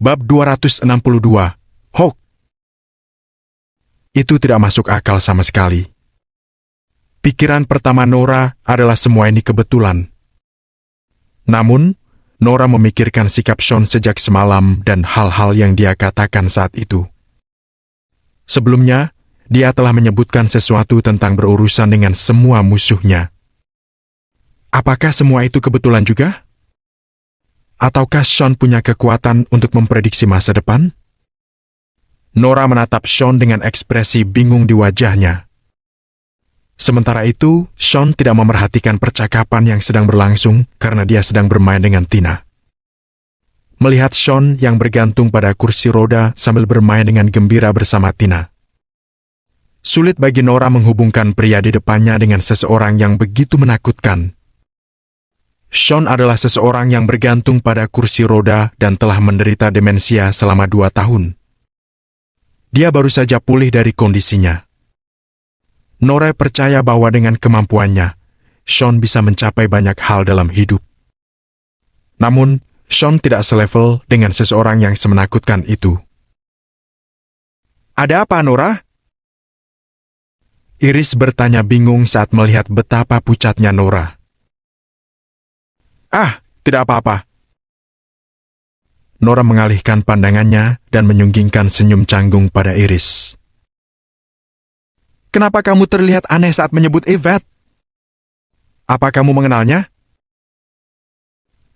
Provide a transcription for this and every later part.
Bab 262. Hawk. Itu tidak masuk akal sama sekali. Pikiran pertama Nora adalah semua ini kebetulan. Namun, Nora memikirkan sikap Sean sejak semalam dan hal-hal yang dia katakan saat itu. Sebelumnya, dia telah menyebutkan sesuatu tentang berurusan dengan semua musuhnya. Apakah semua itu kebetulan juga? Ataukah Sean punya kekuatan untuk memprediksi masa depan? Nora menatap Sean dengan ekspresi bingung di wajahnya. Sementara itu, Sean tidak memerhatikan percakapan yang sedang berlangsung karena dia sedang bermain dengan Tina. Melihat Sean yang bergantung pada kursi roda sambil bermain dengan gembira bersama Tina. Sulit bagi Nora menghubungkan pria di depannya dengan seseorang yang begitu menakutkan. Sean adalah seseorang yang bergantung pada kursi roda dan telah menderita demensia selama 2 tahun. Dia baru saja pulih dari kondisinya. Nora percaya bahwa dengan kemampuannya, Sean bisa mencapai banyak hal dalam hidup. Namun, Sean tidak selevel dengan seseorang yang semenakutkan itu. Ada apa, Nora? Iris bertanya bingung saat melihat betapa pucatnya Nora. Ah, tidak apa-apa. Nora mengalihkan pandangannya dan menyunggingkan senyum canggung pada Iris. Kenapa kamu terlihat aneh saat menyebut Yvette? Apa kamu mengenalnya?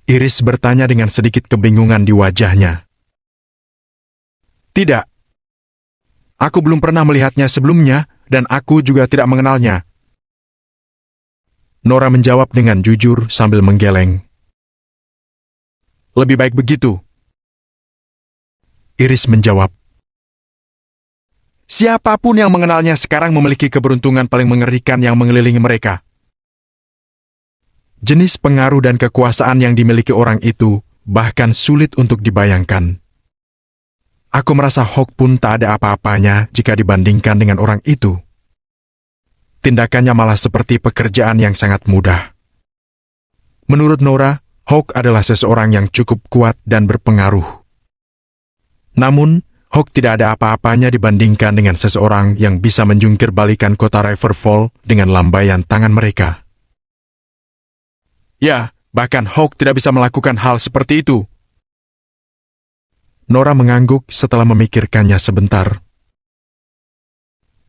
Iris bertanya dengan sedikit kebingungan di wajahnya. Tidak. Aku belum pernah melihatnya sebelumnya, dan aku juga tidak mengenalnya. Nora menjawab dengan jujur sambil menggeleng. Lebih baik begitu. Iris menjawab. Siapapun yang mengenalnya sekarang memiliki keberuntungan paling mengerikan yang mengelilingi mereka. Jenis pengaruh dan kekuasaan yang dimiliki orang itu bahkan sulit untuk dibayangkan. Aku merasa Hawk pun tak ada apa-apanya jika dibandingkan dengan orang itu. Tindakannya malah seperti pekerjaan yang sangat mudah. Menurut Nora, Hawk adalah seseorang yang cukup kuat dan berpengaruh. Namun, Hawk tidak ada apa-apanya dibandingkan dengan seseorang yang bisa menjungkir balikan kota Riverfall dengan lambaian tangan mereka. Ya, bahkan Hawk tidak bisa melakukan hal seperti itu. Nora mengangguk setelah memikirkannya sebentar.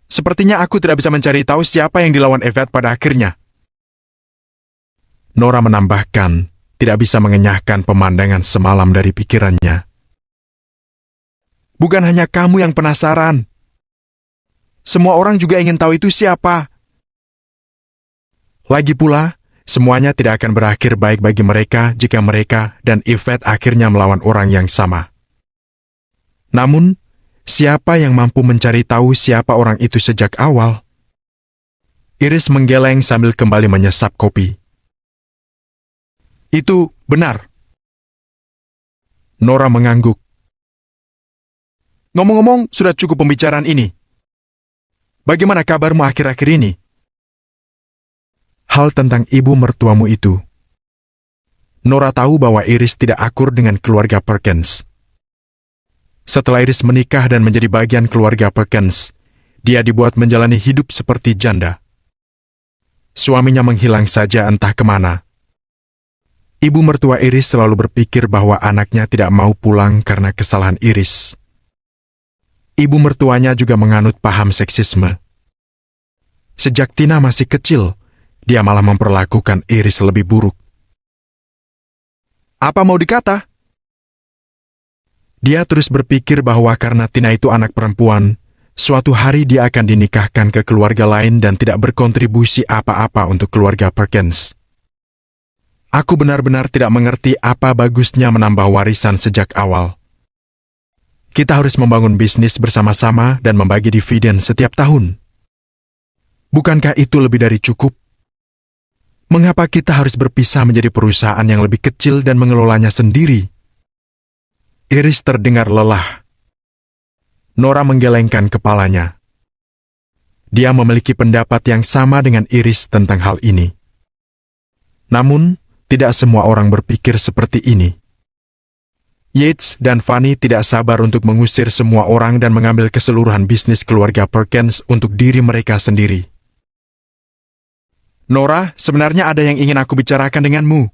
Sepertinya aku tidak bisa mencari tahu siapa yang dilawan Yvette pada akhirnya. Nora menambahkan, tidak bisa mengenyahkan pemandangan semalam dari pikirannya. Bukan hanya kamu yang penasaran. Semua orang juga ingin tahu itu siapa. Lagi pula, semuanya tidak akan berakhir baik bagi mereka jika mereka dan Yvette akhirnya melawan orang yang sama. Namun, siapa yang mampu mencari tahu siapa orang itu sejak awal? Iris menggeleng sambil kembali menyesap kopi. Itu benar. Nora mengangguk. Ngomong-ngomong, sudah cukup pembicaraan ini. Bagaimana kabarmu akhir-akhir ini? Hal tentang ibu mertuamu itu. Nora tahu bahwa Iris tidak akur dengan keluarga Perkins. Setelah Iris menikah dan menjadi bagian keluarga Perkins, dia dibuat menjalani hidup seperti janda. Suaminya menghilang saja entah kemana. Ibu mertua Iris selalu berpikir bahwa anaknya tidak mau pulang karena kesalahan Iris. Ibu mertuanya juga menganut paham seksisme. Sejak Tina masih kecil, dia malah memperlakukan Iris lebih buruk. Apa mau dikata? Dia terus berpikir bahwa karena Tina itu anak perempuan, suatu hari dia akan dinikahkan ke keluarga lain dan tidak berkontribusi apa-apa untuk keluarga Perkins. Aku benar-benar tidak mengerti apa bagusnya menambah warisan sejak awal. Kita harus membangun bisnis bersama-sama dan membagi dividen setiap tahun. Bukankah itu lebih dari cukup? Mengapa kita harus berpisah menjadi perusahaan yang lebih kecil dan mengelolanya sendiri? Iris terdengar lelah. Nora menggelengkan kepalanya. Dia memiliki pendapat yang sama dengan Iris tentang hal ini. Namun, tidak semua orang berpikir seperti ini. Yates dan Fanny tidak sabar untuk mengusir semua orang dan mengambil keseluruhan bisnis keluarga Perkins untuk diri mereka sendiri. Nora, sebenarnya ada yang ingin aku bicarakan denganmu.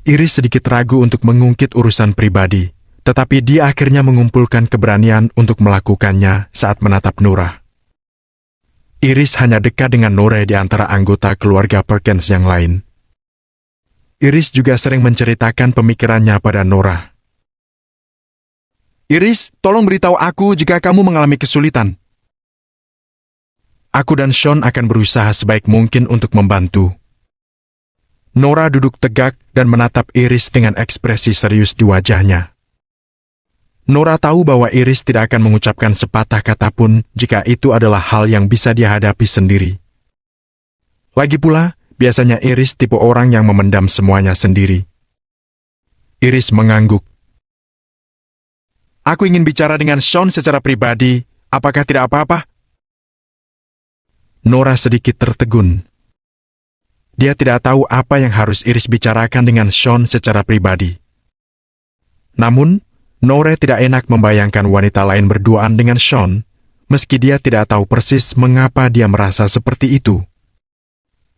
Iris sedikit ragu untuk mengungkit urusan pribadi, tetapi dia akhirnya mengumpulkan keberanian untuk melakukannya saat menatap Nora. Iris hanya dekat dengan Nora di antara anggota keluarga Perkins yang lain. Iris juga sering menceritakan pemikirannya pada Nora. Iris, tolong beritahu aku jika kamu mengalami kesulitan. Aku dan Sean akan berusaha sebaik mungkin untuk membantu. Nora duduk tegak dan menatap Iris dengan ekspresi serius di wajahnya. Nora tahu bahwa Iris tidak akan mengucapkan sepatah kata pun jika itu adalah hal yang bisa dia hadapi sendiri. Lagi pula, biasanya Iris tipe orang yang memendam semuanya sendiri. Iris mengangguk. Aku ingin bicara dengan Sean secara pribadi, apakah tidak apa-apa? Nora sedikit tertegun. Dia tidak tahu apa yang harus Iris bicarakan dengan Sean secara pribadi. Namun, Nora tidak enak membayangkan wanita lain berduaan dengan Sean, meski dia tidak tahu persis mengapa dia merasa seperti itu.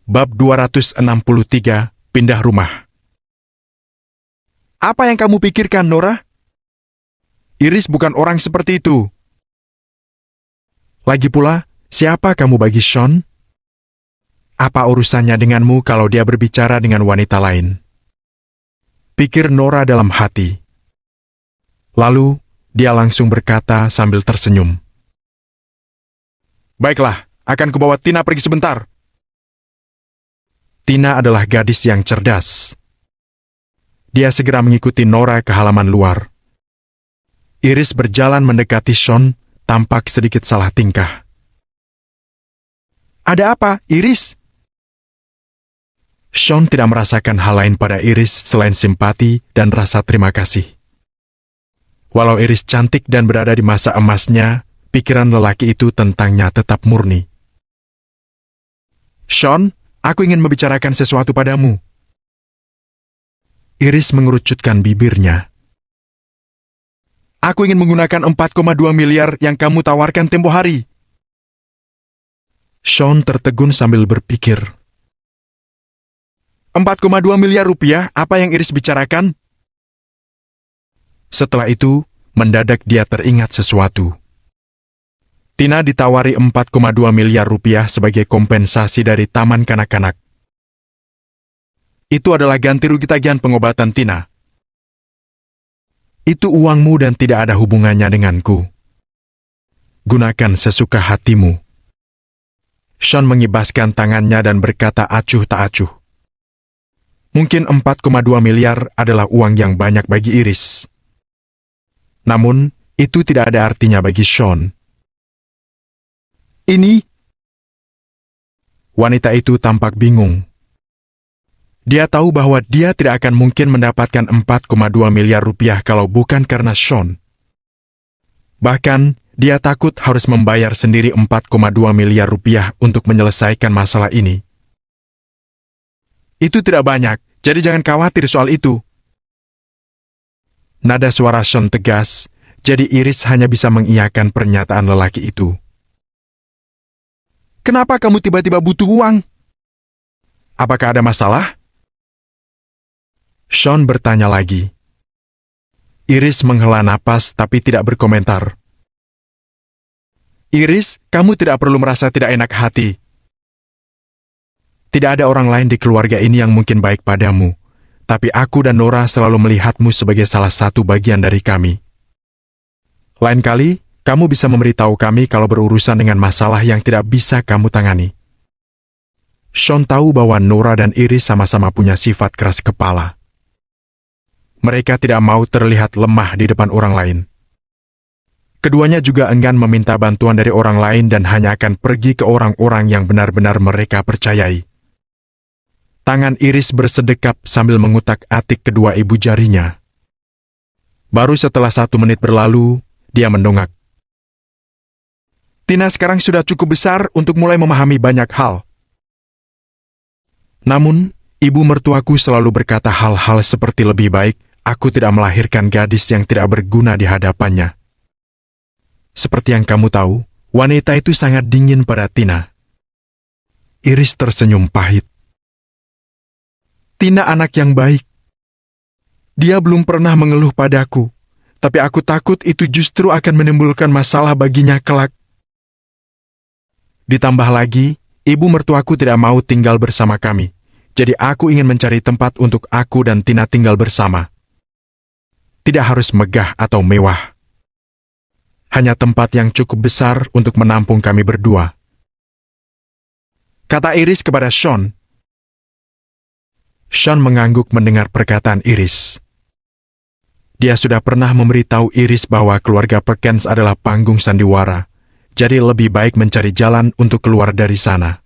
Bab 263, Pindah Rumah. Apa yang kamu pikirkan, Nora? Iris bukan orang seperti itu. Lagi pula, siapa kamu bagi Sean? Apa urusannya denganmu kalau dia berbicara dengan wanita lain? Pikir Nora dalam hati. Lalu, dia langsung berkata sambil tersenyum. Baiklah, akan kubawa Tina pergi sebentar. Tina adalah gadis yang cerdas. Dia segera mengikuti Nora ke halaman luar. Iris berjalan mendekati Sean, tampak sedikit salah tingkah. Ada apa, Iris? Sean tidak merasakan hal lain pada Iris selain simpati dan rasa terima kasih. Walau Iris cantik dan berada di masa emasnya, pikiran lelaki itu tentangnya tetap murni. Sean, aku ingin membicarakan sesuatu padamu. Iris mengerucutkan bibirnya. Aku ingin menggunakan 4,2 miliar yang kamu tawarkan tempo hari. Sean tertegun sambil berpikir. 4,2 miliar rupiah, apa yang Iris bicarakan? Setelah itu, mendadak dia teringat sesuatu. Tina ditawari 4,2 miliar rupiah sebagai kompensasi dari taman kanak-kanak. Itu adalah ganti rugi tagihan pengobatan Tina. Itu uangmu dan tidak ada hubungannya denganku. Gunakan sesuka hatimu. Sean mengibaskan tangannya dan berkata acuh tak acuh. Mungkin 4,2 miliar adalah uang yang banyak bagi Iris. Namun, itu tidak ada artinya bagi Sean. Ini? Wanita itu tampak bingung. Dia tahu bahwa dia tidak akan mungkin mendapatkan 4,2 miliar rupiah kalau bukan karena Sean. Bahkan, dia takut harus membayar sendiri 4,2 miliar rupiah untuk menyelesaikan masalah ini. Itu tidak banyak, jadi jangan khawatir soal itu. Nada suara Sean tegas, jadi Iris hanya bisa mengiyakan pernyataan lelaki itu. Kenapa kamu tiba-tiba butuh uang? Apakah ada masalah? Sean bertanya lagi. Iris menghela napas tapi tidak berkomentar. Iris, kamu tidak perlu merasa tidak enak hati. Tidak ada orang lain di keluarga ini yang mungkin baik padamu. Tapi aku dan Nora selalu melihatmu sebagai salah satu bagian dari kami. Lain kali, kamu bisa memberitahu kami kalau berurusan dengan masalah yang tidak bisa kamu tangani. Sean tahu bahwa Nora dan Iris sama-sama punya sifat keras kepala. Mereka tidak mau terlihat lemah di depan orang lain. Keduanya juga enggan meminta bantuan dari orang lain dan hanya akan pergi ke orang-orang yang benar-benar mereka percayai. Tangan Iris bersedekap sambil mengutak-atik kedua ibu jarinya. Baru setelah 1 menit berlalu, dia mendongak. Tina sekarang sudah cukup besar untuk mulai memahami banyak hal. Namun, ibu mertuaku selalu berkata hal-hal seperti lebih baik aku tidak melahirkan gadis yang tidak berguna di hadapannya. Seperti yang kamu tahu, wanita itu sangat dingin pada Tina. Iris tersenyum pahit. Tina anak yang baik. Dia belum pernah mengeluh padaku, tapi aku takut itu justru akan menimbulkan masalah baginya kelak. Ditambah lagi, ibu mertuaku tidak mau tinggal bersama kami, jadi aku ingin mencari tempat untuk aku dan Tina tinggal bersama. Tidak harus megah atau mewah. Hanya tempat yang cukup besar untuk menampung kami berdua. Kata Iris kepada Sean. Sean mengangguk mendengar perkataan Iris. Dia sudah pernah memberitahu Iris bahwa keluarga Perkins adalah panggung sandiwara, jadi lebih baik mencari jalan untuk keluar dari sana.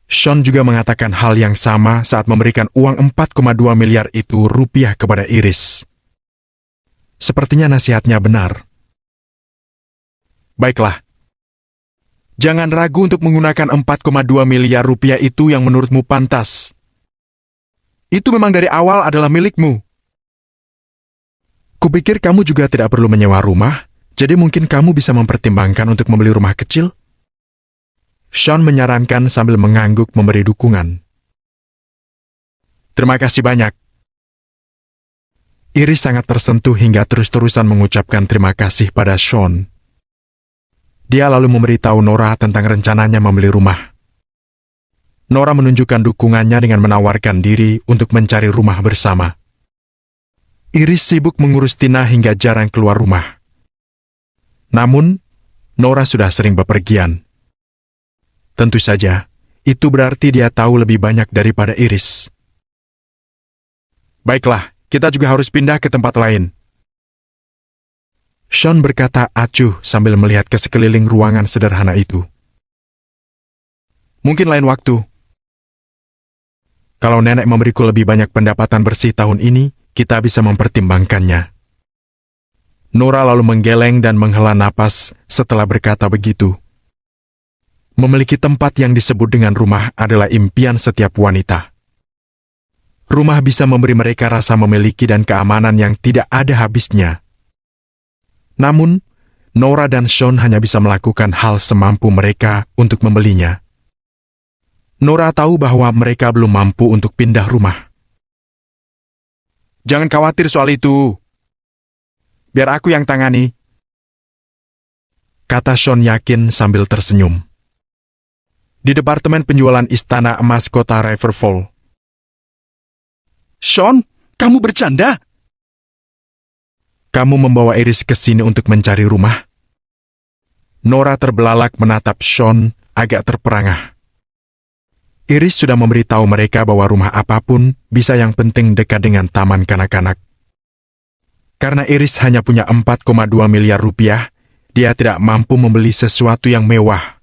Sean juga mengatakan hal yang sama saat memberikan uang 4,2 miliar itu rupiah kepada Iris. Sepertinya nasihatnya benar. Baiklah. Jangan ragu untuk menggunakan 4,2 miliar rupiah itu yang menurutmu pantas. Itu memang dari awal adalah milikmu. Kupikir kamu juga tidak perlu menyewa rumah, jadi mungkin kamu bisa mempertimbangkan untuk membeli rumah kecil? Sean menyarankan sambil mengangguk memberi dukungan. Terima kasih banyak. Iris sangat tersentuh hingga terus-terusan mengucapkan terima kasih pada Sean. Dia lalu memberitahu Nora tentang rencananya membeli rumah. Nora menunjukkan dukungannya dengan menawarkan diri untuk mencari rumah bersama. Iris sibuk mengurus Tina hingga jarang keluar rumah. Namun, Nora sudah sering bepergian. Tentu saja, itu berarti dia tahu lebih banyak daripada Iris. Baiklah, kita juga harus pindah ke tempat lain. Sean berkata acuh sambil melihat ke sekeliling ruangan sederhana itu. Mungkin lain waktu. Kalau nenek memberiku lebih banyak pendapatan bersih tahun ini, kita bisa mempertimbangkannya. Nora lalu menggeleng dan menghela napas setelah berkata begitu. Memiliki tempat yang disebut dengan rumah adalah impian setiap wanita. Rumah bisa memberi mereka rasa memiliki dan keamanan yang tidak ada habisnya. Namun, Nora dan Sean hanya bisa melakukan hal semampu mereka untuk membelinya. Nora tahu bahwa mereka belum mampu untuk pindah rumah. Jangan khawatir soal itu. Biar aku yang tangani. Kata Sean yakin sambil tersenyum. Di departemen penjualan Istana Emas Kota Riverfall. Sean, kamu bercanda? Kamu membawa Iris ke sini untuk mencari rumah? Nora terbelalak menatap Sean agak terperangah. Iris sudah memberitahu mereka bahwa rumah apapun bisa yang penting dekat dengan taman kanak-kanak. Karena Iris hanya punya 4,2 miliar rupiah, dia tidak mampu membeli sesuatu yang mewah.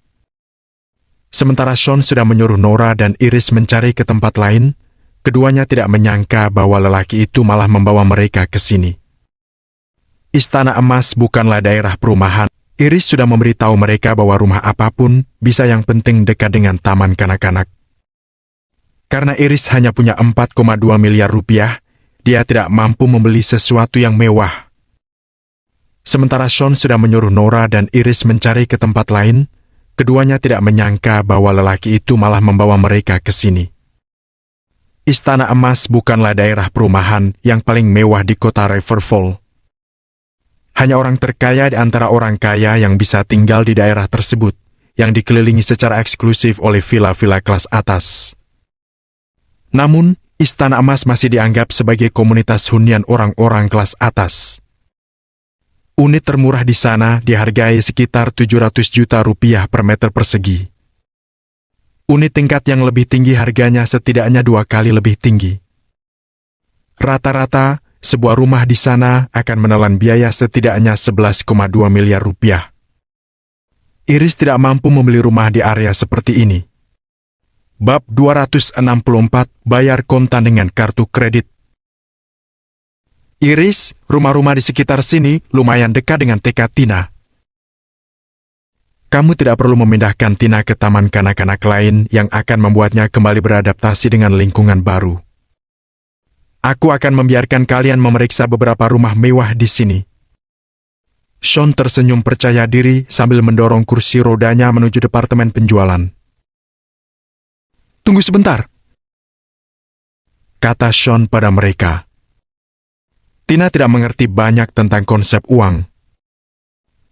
Sementara Sean sudah menyuruh Nora dan Iris mencari ke tempat lain, keduanya tidak menyangka bahwa lelaki itu malah membawa mereka ke sini. Istana Emas bukanlah daerah perumahan. Iris sudah memberitahu mereka bahwa rumah apapun bisa yang penting dekat dengan taman kanak-kanak. Karena Iris hanya punya 4,2 miliar rupiah, dia tidak mampu membeli sesuatu yang mewah. Sementara Sean sudah menyuruh Nora dan Iris mencari ke tempat lain, keduanya tidak menyangka bahwa lelaki itu malah membawa mereka ke sini. Istana Emas bukanlah daerah perumahan yang paling mewah di kota Riverfall. Hanya orang terkaya di antara orang kaya yang bisa tinggal di daerah tersebut, yang dikelilingi secara eksklusif oleh villa-villa kelas atas. Namun, Istana Emas masih dianggap sebagai komunitas hunian orang-orang kelas atas. Unit termurah di sana dihargai sekitar 700 juta rupiah per meter persegi. Unit tingkat yang lebih tinggi harganya setidaknya 2 kali lebih tinggi. Rata-rata, sebuah rumah di sana akan menelan biaya setidaknya 11,2 miliar rupiah. Iris tidak mampu membeli rumah di area seperti ini. Bab 264, bayar kontan dengan kartu kredit. Iris, rumah-rumah di sekitar sini lumayan dekat dengan TK Tina. Kamu tidak perlu memindahkan Tina ke taman kanak-kanak lain yang akan membuatnya kembali beradaptasi dengan lingkungan baru. Aku akan membiarkan kalian memeriksa beberapa rumah mewah di sini. Sean tersenyum percaya diri sambil mendorong kursi rodanya menuju departemen penjualan. Tunggu sebentar, kata Sean pada mereka. Tina tidak mengerti banyak tentang konsep uang.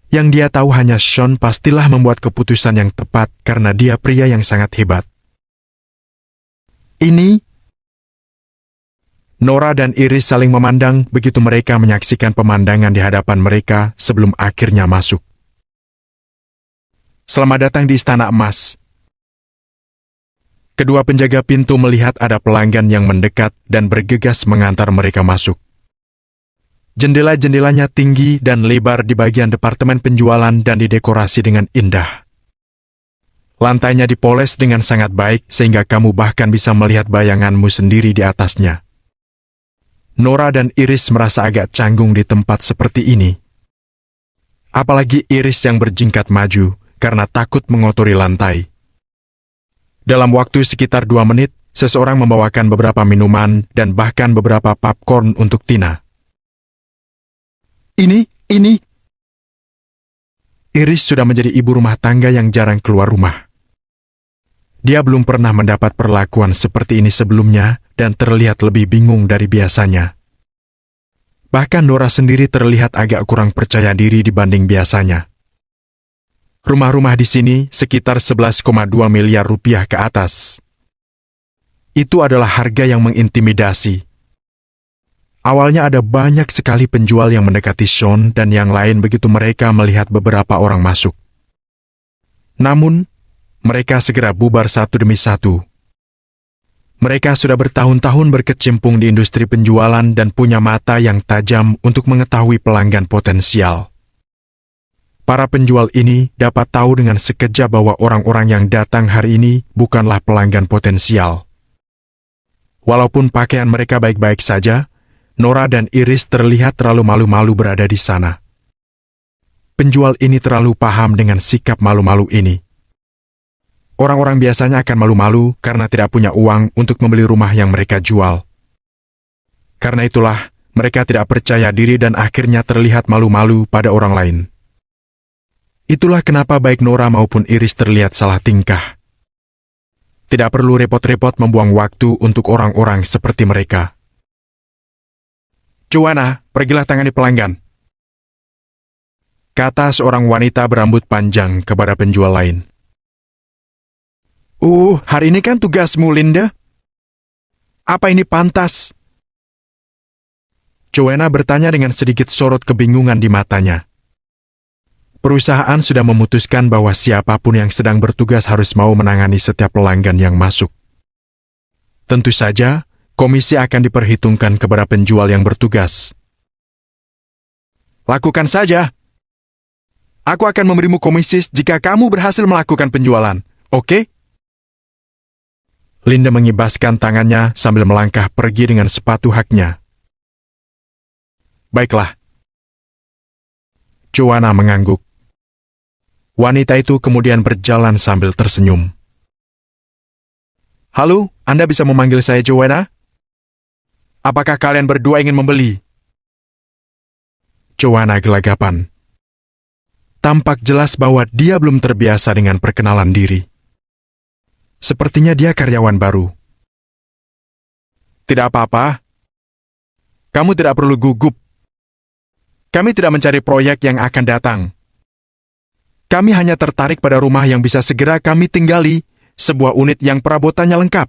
Yang dia tahu hanya Sean pastilah membuat keputusan yang tepat karena dia pria yang sangat hebat. Ini Nora dan Iris saling memandang begitu mereka menyaksikan pemandangan di hadapan mereka sebelum akhirnya masuk. Selamat datang di Istana Emas. Kedua penjaga pintu melihat ada pelanggan yang mendekat dan bergegas mengantar mereka masuk. Jendela-jendelanya tinggi dan lebar di bagian departemen penjualan dan didekorasi dengan indah. Lantainya dipoles dengan sangat baik sehingga kamu bahkan bisa melihat bayanganmu sendiri di atasnya. Nora dan Iris merasa agak canggung di tempat seperti ini. Apalagi Iris yang berjingkat maju karena takut mengotori lantai. Dalam waktu sekitar 2 menit, seseorang membawakan beberapa minuman dan bahkan beberapa popcorn untuk Tina. Ini. Iris sudah menjadi ibu rumah tangga yang jarang keluar rumah. Dia belum pernah mendapat perlakuan seperti ini sebelumnya dan terlihat lebih bingung dari biasanya. Bahkan Nora sendiri terlihat agak kurang percaya diri dibanding biasanya. Rumah-rumah di sini sekitar 11,2 miliar rupiah ke atas. Itu adalah harga yang mengintimidasi. Awalnya ada banyak sekali penjual yang mendekati Sean dan yang lain begitu mereka melihat beberapa orang masuk. Namun, mereka segera bubar satu demi satu. Mereka sudah bertahun-tahun berkecimpung di industri penjualan dan punya mata yang tajam untuk mengetahui pelanggan potensial. Para penjual ini dapat tahu dengan sekejap bahwa orang-orang yang datang hari ini bukanlah pelanggan potensial. Walaupun pakaian mereka baik-baik saja, Nora dan Iris terlihat terlalu malu-malu berada di sana. Penjual ini terlalu paham dengan sikap malu-malu ini. Orang-orang biasanya akan malu-malu karena tidak punya uang untuk membeli rumah yang mereka jual. Karena itulah, mereka tidak percaya diri dan akhirnya terlihat malu-malu pada orang lain. Itulah kenapa baik Nora maupun Iris terlihat salah tingkah. Tidak perlu repot-repot membuang waktu untuk orang-orang seperti mereka. Joanna, pergilah tangani pelanggan, kata seorang wanita berambut panjang kepada penjual lain. Hari ini kan tugasmu, Linda. Apa ini pantas? Joanna bertanya dengan sedikit sorot kebingungan di matanya. Perusahaan sudah memutuskan bahwa siapapun yang sedang bertugas harus mau menangani setiap pelanggan yang masuk. Tentu saja, komisi akan diperhitungkan kepada penjual yang bertugas. Lakukan saja. Aku akan memberimu komisi jika kamu berhasil melakukan penjualan, oke? Linda mengibaskan tangannya sambil melangkah pergi dengan sepatu haknya. Baiklah. Joanna mengangguk. Wanita itu kemudian berjalan sambil tersenyum. Halo, Anda bisa memanggil saya Joanna? Apakah kalian berdua ingin membeli? Joanna gelagapan. Tampak jelas bahwa dia belum terbiasa dengan perkenalan diri. Sepertinya dia karyawan baru. Tidak apa-apa. Kamu tidak perlu gugup. Kami tidak mencari proyek yang akan datang. Kami hanya tertarik pada rumah yang bisa segera kami tinggali, sebuah unit yang perabotannya lengkap.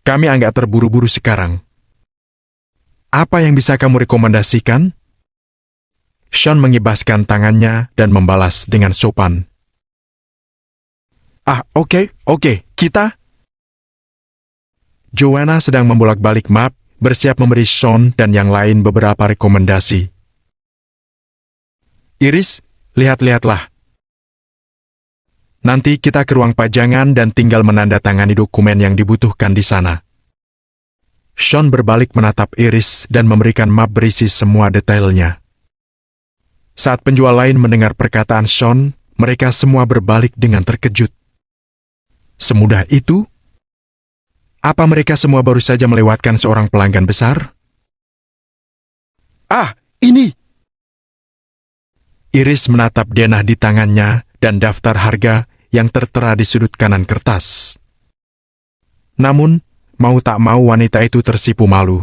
Kami agak terburu-buru sekarang. Apa yang bisa kamu rekomendasikan? Sean mengibaskan tangannya dan membalas dengan sopan. Oke, kita. Joanna sedang membolak-balik map, bersiap memberi Sean dan yang lain beberapa rekomendasi. Iris, lihat-lihatlah. Nanti kita ke ruang pajangan dan tinggal menandatangani dokumen yang dibutuhkan di sana. Sean berbalik menatap Iris dan memberikan map berisi semua detailnya. Saat penjual lain mendengar perkataan Sean, mereka semua berbalik dengan terkejut. Semudah itu? Apa mereka semua baru saja melewatkan seorang pelanggan besar? Ah, ini! Iris menatap denah di tangannya dan daftar harga yang tertera di sudut kanan kertas. Namun, mau tak mau wanita itu tersipu malu.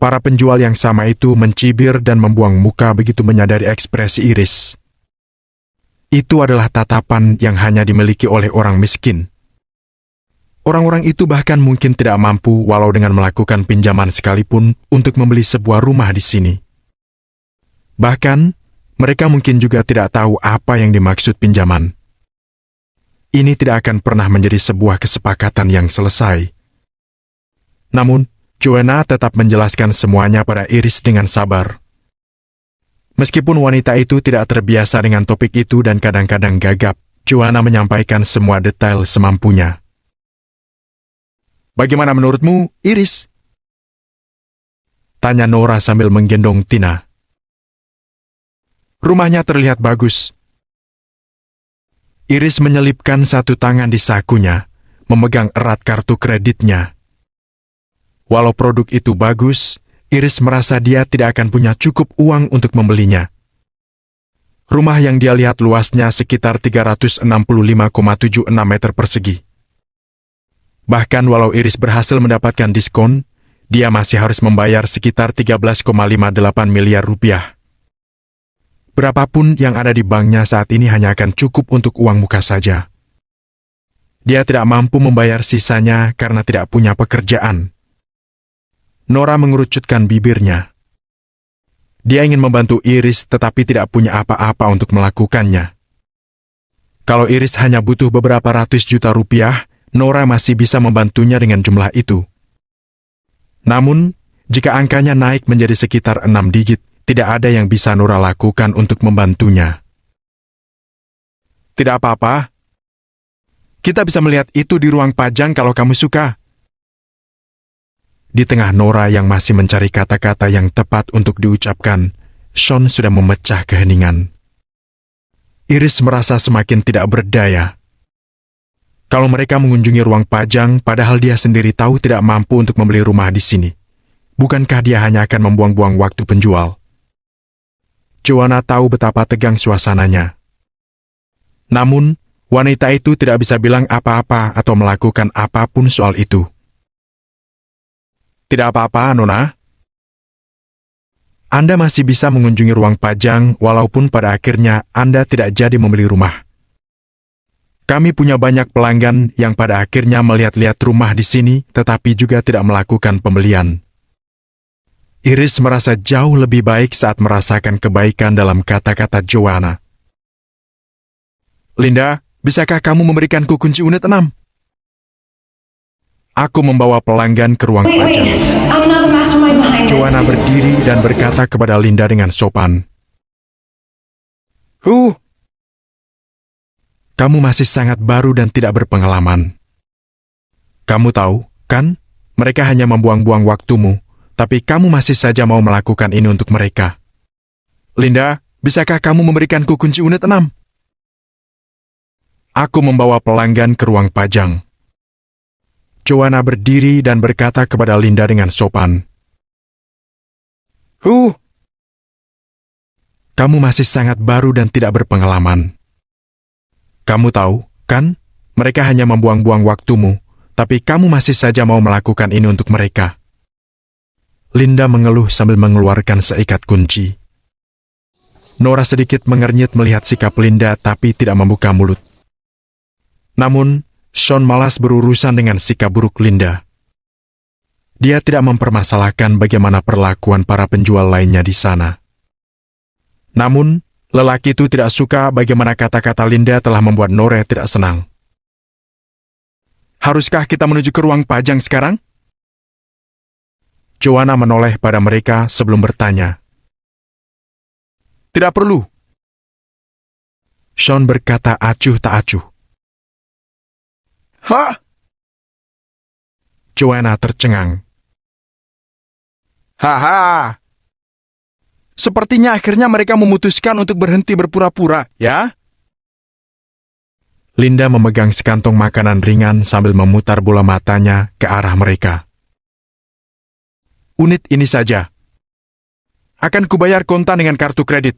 Para penjual yang sama itu mencibir dan membuang muka begitu menyadari ekspresi Iris. Itu adalah tatapan yang hanya dimiliki oleh orang miskin. Orang-orang itu bahkan mungkin tidak mampu walau dengan melakukan pinjaman sekalipun untuk membeli sebuah rumah di sini. Bahkan, mereka mungkin juga tidak tahu apa yang dimaksud pinjaman. Ini tidak akan pernah menjadi sebuah kesepakatan yang selesai. Namun, Joanna tetap menjelaskan semuanya pada Iris dengan sabar. Meskipun wanita itu tidak terbiasa dengan topik itu dan kadang-kadang gagap, Joanna menyampaikan semua detail semampunya. Bagaimana menurutmu, Iris? Tanya Nora sambil menggendong Tina. Rumahnya terlihat bagus. Iris menyelipkan satu tangan di sakunya, memegang erat kartu kreditnya. Walau produk itu bagus, Iris merasa dia tidak akan punya cukup uang untuk membelinya. Rumah yang dia lihat luasnya sekitar 365,76 meter persegi. Bahkan walau Iris berhasil mendapatkan diskon, dia masih harus membayar sekitar 13,58 miliar rupiah. Berapapun yang ada di banknya saat ini hanya akan cukup untuk uang muka saja. Dia tidak mampu membayar sisanya karena tidak punya pekerjaan. Nora mengerucutkan bibirnya. Dia ingin membantu Iris tetapi tidak punya apa-apa untuk melakukannya. Kalau Iris hanya butuh beberapa ratus juta rupiah, Nora masih bisa membantunya dengan jumlah itu. Namun, jika angkanya naik menjadi sekitar 6 digit, tidak ada yang bisa Nora lakukan untuk membantunya. Tidak apa-apa. Kita bisa melihat itu di ruang pajang kalau kamu suka. Di tengah Nora yang masih mencari kata-kata yang tepat untuk diucapkan, Sean sudah memecah keheningan. Iris merasa semakin tidak berdaya. Kalau mereka mengunjungi ruang pajang, padahal dia sendiri tahu tidak mampu untuk membeli rumah di sini, bukankah dia hanya akan membuang-buang waktu penjual? Joanna tahu betapa tegang suasananya. Namun, wanita itu tidak bisa bilang apa-apa atau melakukan apapun soal itu. Tidak apa-apa, Nona. Anda masih bisa mengunjungi ruang pajang walaupun pada akhirnya Anda tidak jadi membeli rumah. Kami punya banyak pelanggan yang pada akhirnya melihat-lihat rumah di sini tetapi juga tidak melakukan pembelian. Iris merasa jauh lebih baik saat merasakan kebaikan dalam kata-kata Joanna. Linda, bisakah kamu memberikanku kunci unit 6? Aku membawa pelanggan ke ruang pajang. Joanna berdiri dan berkata kepada Linda dengan sopan. Kamu masih sangat baru dan tidak berpengalaman. Kamu tahu, kan? Mereka hanya membuang-buang waktumu, tapi kamu masih saja mau melakukan ini untuk mereka. Linda, bisakah kamu memberikanku kunci unit 6? Aku membawa pelanggan ke ruang pajang. Joanna berdiri dan berkata kepada Linda dengan sopan. Kamu masih sangat baru dan tidak berpengalaman. Kamu tahu, kan? Mereka hanya membuang-buang waktumu, tapi kamu masih saja mau melakukan ini untuk mereka. Linda mengeluh sambil mengeluarkan seikat kunci. Nora sedikit mengernyit melihat sikap Linda tapi tidak membuka mulut. Namun, Sean malas berurusan dengan sikap buruk Linda. Dia tidak mempermasalahkan bagaimana perlakuan para penjual lainnya di sana. Namun, lelaki itu tidak suka bagaimana kata-kata Linda telah membuat Nora tidak senang. Haruskah kita menuju ke ruang pajang sekarang? Joanna menoleh pada mereka sebelum bertanya. Tidak perlu. Sean berkata acuh tak acuh. Hah? Joanna tercengang. Haha. Sepertinya akhirnya mereka memutuskan untuk berhenti berpura-pura, ya? Linda memegang sekantong makanan ringan sambil memutar bola matanya ke arah mereka. Unit ini saja. Akan kubayar kontan dengan kartu kredit.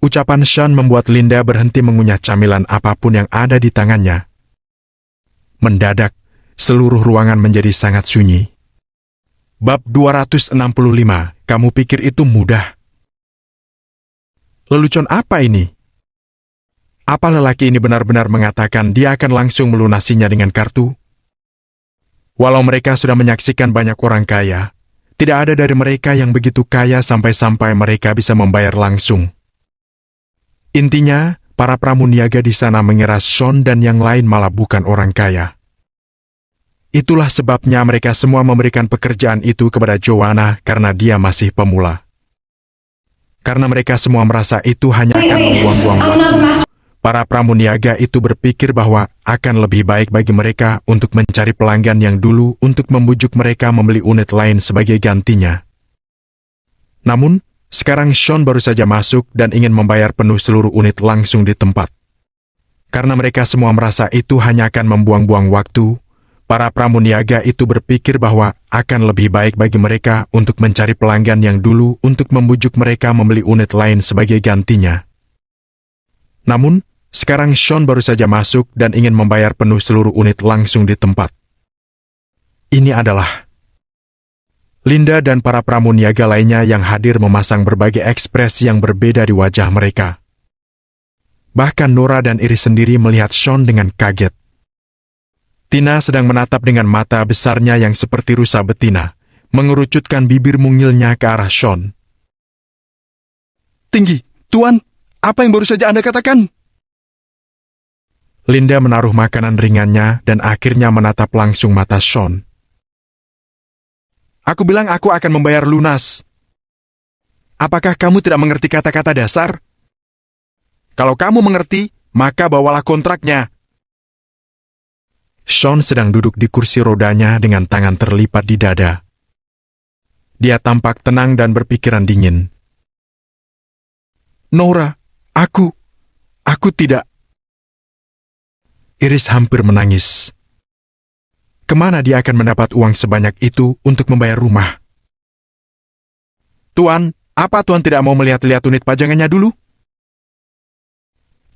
Ucapan Sean membuat Linda berhenti mengunyah camilan apapun yang ada di tangannya. Mendadak, seluruh ruangan menjadi sangat sunyi. Bab 265, kamu pikir itu mudah? Lelucon apa ini? Apa lelaki ini benar-benar mengatakan dia akan langsung melunasinya dengan kartu? Walau mereka sudah menyaksikan banyak orang kaya, tidak ada dari mereka yang begitu kaya sampai-sampai mereka bisa membayar langsung. Intinya, para pramuniaga di sana mengira Sean dan yang lain malah bukan orang kaya. Itulah sebabnya mereka semua memberikan pekerjaan itu kepada Joanna karena dia masih pemula. Karena mereka semua merasa itu hanya akan membuang-buang waktu. Para pramuniaga itu berpikir bahwa akan lebih baik bagi mereka untuk mencari pelanggan yang dulu untuk membujuk mereka membeli unit lain sebagai gantinya. Namun, sekarang Sean baru saja masuk dan ingin membayar penuh seluruh unit langsung di tempat. Karena mereka semua merasa itu hanya akan membuang-buang waktu, para pramuniaga itu berpikir bahwa akan lebih baik bagi mereka untuk mencari pelanggan yang dulu untuk membujuk mereka membeli unit lain sebagai gantinya. Namun, sekarang Sean baru saja masuk dan ingin membayar penuh seluruh unit langsung di tempat. Ini adalah Linda dan para pramuniaga lainnya yang hadir memasang berbagai ekspresi yang berbeda di wajah mereka. Bahkan Nora dan Iris sendiri melihat Sean dengan kaget. Tina sedang menatap dengan mata besarnya yang seperti rusa betina, mengerucutkan bibir mungilnya ke arah Sean. Tinggi, Tuan, apa yang baru saja Anda katakan? Linda menaruh makanan ringannya dan akhirnya menatap langsung mata Sean. Aku bilang aku akan membayar lunas. Apakah kamu tidak mengerti kata-kata dasar? Kalau kamu mengerti, maka bawalah kontraknya. Sean sedang duduk di kursi rodanya dengan tangan terlipat di dada. Dia tampak tenang dan berpikiran dingin. Nora, aku tidak. Iris hampir menangis. Kemana dia akan mendapat uang sebanyak itu untuk membayar rumah? Tuan, apa Tuan tidak mau melihat-lihat unit pajangannya dulu?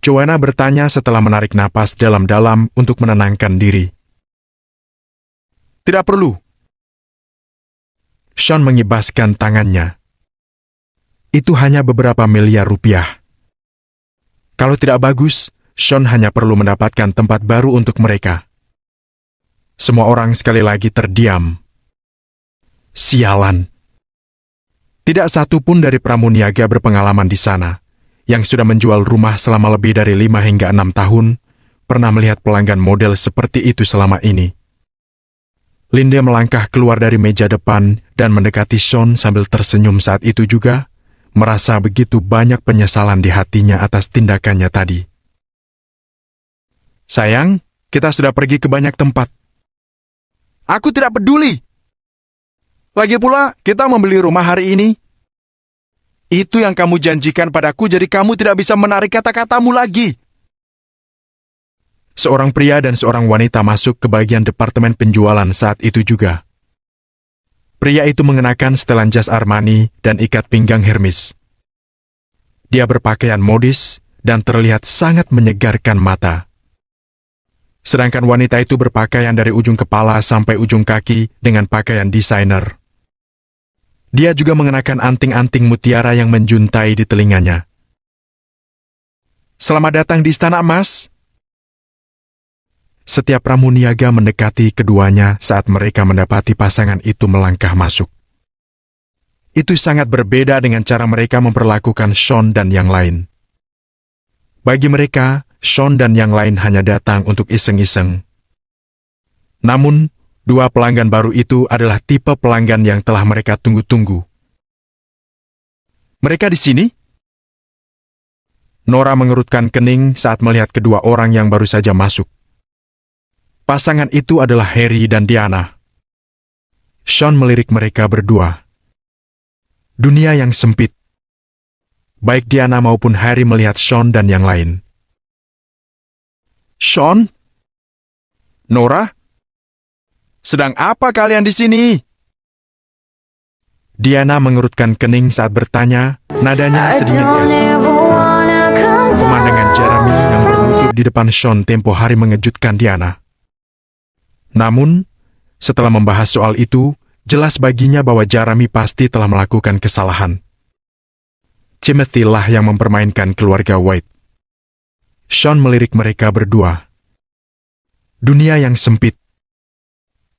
Joanna bertanya setelah menarik napas dalam-dalam untuk menenangkan diri. Tidak perlu. Sean mengibaskan tangannya. Itu hanya beberapa miliar rupiah. Kalau tidak bagus, Sean hanya perlu mendapatkan tempat baru untuk mereka. Semua orang sekali lagi terdiam. Sialan. Tidak satu pun dari pramuniaga berpengalaman di sana, yang sudah menjual rumah selama lebih dari 5 hingga 6 tahun, pernah melihat pelanggan model seperti itu selama ini. Linda melangkah keluar dari meja depan dan mendekati Sean sambil tersenyum saat itu juga, merasa begitu banyak penyesalan di hatinya atas tindakannya tadi. Sayang, kita sudah pergi ke banyak tempat. Aku tidak peduli. Lagi pula, kita membeli rumah hari ini. Itu yang kamu janjikan padaku, jadi kamu tidak bisa menarik kata-katamu lagi. Seorang pria dan seorang wanita masuk ke bagian departemen penjualan saat itu juga. Pria itu mengenakan setelan jas Armani dan ikat pinggang Hermes. Dia berpakaian modis dan terlihat sangat menyegarkan mata. Sedangkan wanita itu berpakaian dari ujung kepala sampai ujung kaki dengan pakaian desainer. Dia juga mengenakan anting-anting mutiara yang menjuntai di telinganya. Selamat datang di Istana Emas. Setiap pramuniaga mendekati keduanya saat mereka mendapati pasangan itu melangkah masuk. Itu sangat berbeda dengan cara mereka memperlakukan Sean dan yang lain. Bagi mereka, Sean dan yang lain hanya datang untuk iseng-iseng. Namun, dua pelanggan baru itu adalah tipe pelanggan yang telah mereka tunggu-tunggu. Mereka di sini? Nora mengerutkan kening saat melihat kedua orang yang baru saja masuk. Pasangan itu adalah Harry dan Diana. Sean melirik mereka berdua. Dunia yang sempit. Baik Diana maupun Harry melihat Sean dan yang lain. Sean? Nora? Sedang apa kalian di sini? Diana mengerutkan kening saat bertanya, nadanya sedingin es. Pemandangan Jeremy yang berlutut di depan Sean tempo hari mengejutkan Diana. Namun, setelah membahas soal itu, jelas baginya bahwa Jeremy pasti telah melakukan kesalahan. Timothy lah yang mempermainkan keluarga White. Sean melirik mereka berdua. Dunia yang sempit.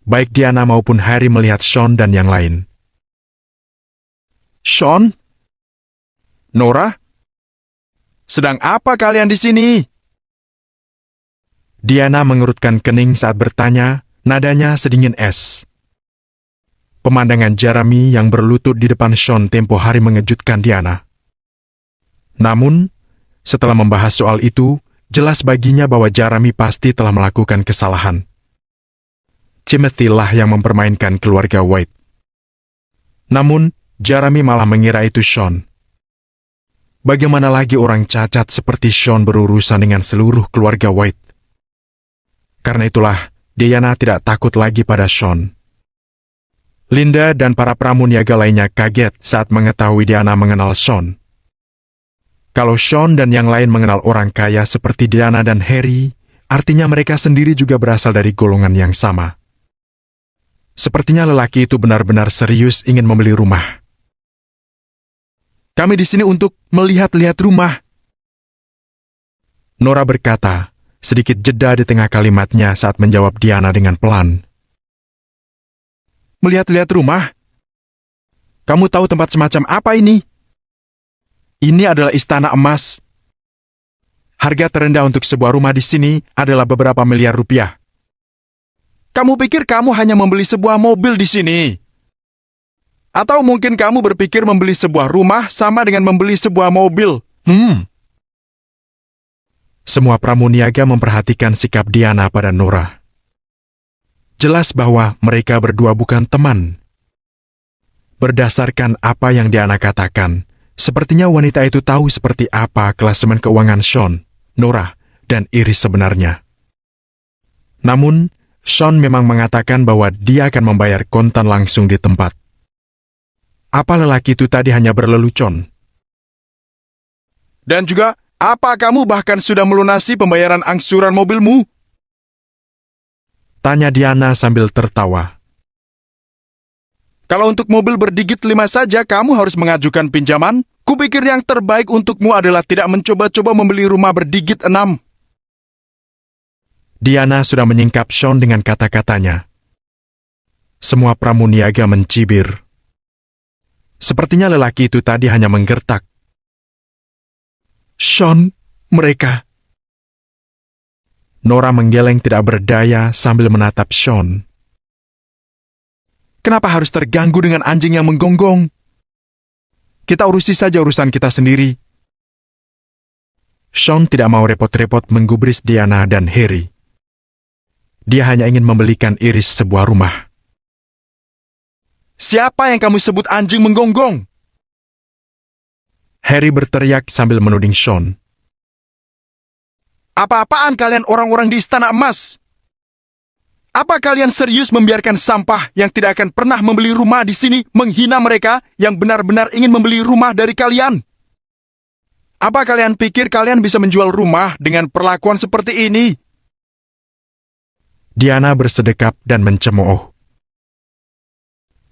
Baik Diana maupun Harry melihat Sean dan yang lain. Sean? Nora? Sedang apa kalian di sini? Diana mengerutkan kening saat bertanya, nadanya sedingin es. Pemandangan Jeremy yang berlutut di depan Sean tempo hari mengejutkan Diana. Namun, setelah membahas soal itu, jelas baginya bahwa Jeremy pasti telah melakukan kesalahan. Timothy lah yang mempermainkan keluarga White. Namun, Jeremy malah mengira itu Sean. Bagaimana lagi orang cacat seperti Sean berurusan dengan seluruh keluarga White? Karena itulah, Diana tidak takut lagi pada Sean. Linda dan para pramuniaga lainnya kaget saat mengetahui Diana mengenal Sean. Kalau Sean dan yang lain mengenal orang kaya seperti Diana dan Harry, artinya mereka sendiri juga berasal dari golongan yang sama. Sepertinya lelaki itu benar-benar serius ingin membeli rumah. Kami di sini untuk melihat-lihat rumah. Nora berkata, sedikit jeda di tengah kalimatnya saat menjawab Diana dengan pelan. Melihat-lihat rumah? Kamu tahu tempat semacam apa ini? Ini adalah istana emas. Harga terendah untuk sebuah rumah di sini adalah beberapa miliar rupiah. Kamu pikir kamu hanya membeli sebuah mobil di sini? Atau mungkin kamu berpikir membeli sebuah rumah sama dengan membeli sebuah mobil? Semua pramuniaga memperhatikan sikap Diana pada Nora. Jelas bahwa mereka berdua bukan teman. Berdasarkan apa yang Diana katakan, sepertinya wanita itu tahu seperti apa klasemen keuangan Sean, Nora, dan Iris sebenarnya. Namun, Sean memang mengatakan bahwa dia akan membayar kontan langsung di tempat. Apa lelaki itu tadi hanya berlelucon? Dan juga, apa kamu bahkan sudah melunasi pembayaran angsuran mobilmu? Tanya Diana sambil tertawa. Kalau untuk mobil berdigit 5 saja kamu harus mengajukan pinjaman, kupikir yang terbaik untukmu adalah tidak mencoba-coba membeli rumah berdigit 6. Diana sudah menyingkap Sean dengan kata-katanya. Semua pramuniaga mencibir. Sepertinya lelaki itu tadi hanya menggertak. Sean, mereka. Nora menggeleng tidak berdaya sambil menatap Sean. Kenapa harus terganggu dengan anjing yang menggonggong? Kita urusi saja urusan kita sendiri. Sean tidak mau repot-repot menggubris Diana dan Harry. Dia hanya ingin membelikan Iris sebuah rumah. Siapa yang kamu sebut anjing menggonggong? Harry berteriak sambil menuding Sean. Apa-apaan kalian orang-orang di Istana Emas? Apa kalian serius membiarkan sampah yang tidak akan pernah membeli rumah di sini menghina mereka yang benar-benar ingin membeli rumah dari kalian? Apa kalian pikir kalian bisa menjual rumah dengan perlakuan seperti ini? Diana bersedekap dan mencemooh.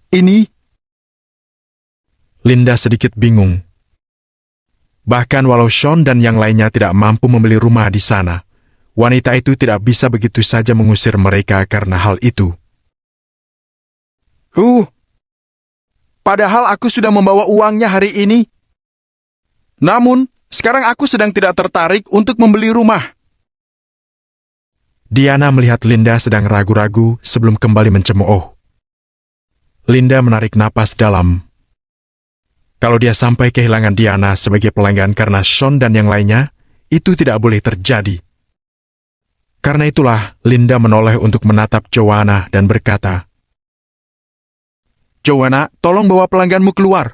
Ini? Linda sedikit bingung. Bahkan walau Sean dan yang lainnya tidak mampu membeli rumah di sana, wanita itu tidak bisa begitu saja mengusir mereka karena hal itu. Padahal aku sudah membawa uangnya hari ini. Namun, sekarang aku sedang tidak tertarik untuk membeli rumah. Diana melihat Linda sedang ragu-ragu sebelum kembali mencemooh. Linda menarik napas dalam. Kalau dia sampai kehilangan Diana sebagai pelanggan karena Sean dan yang lainnya, itu tidak boleh terjadi. Karena itulah, Linda menoleh untuk menatap Joanna dan berkata, Joanna, tolong bawa pelangganmu keluar.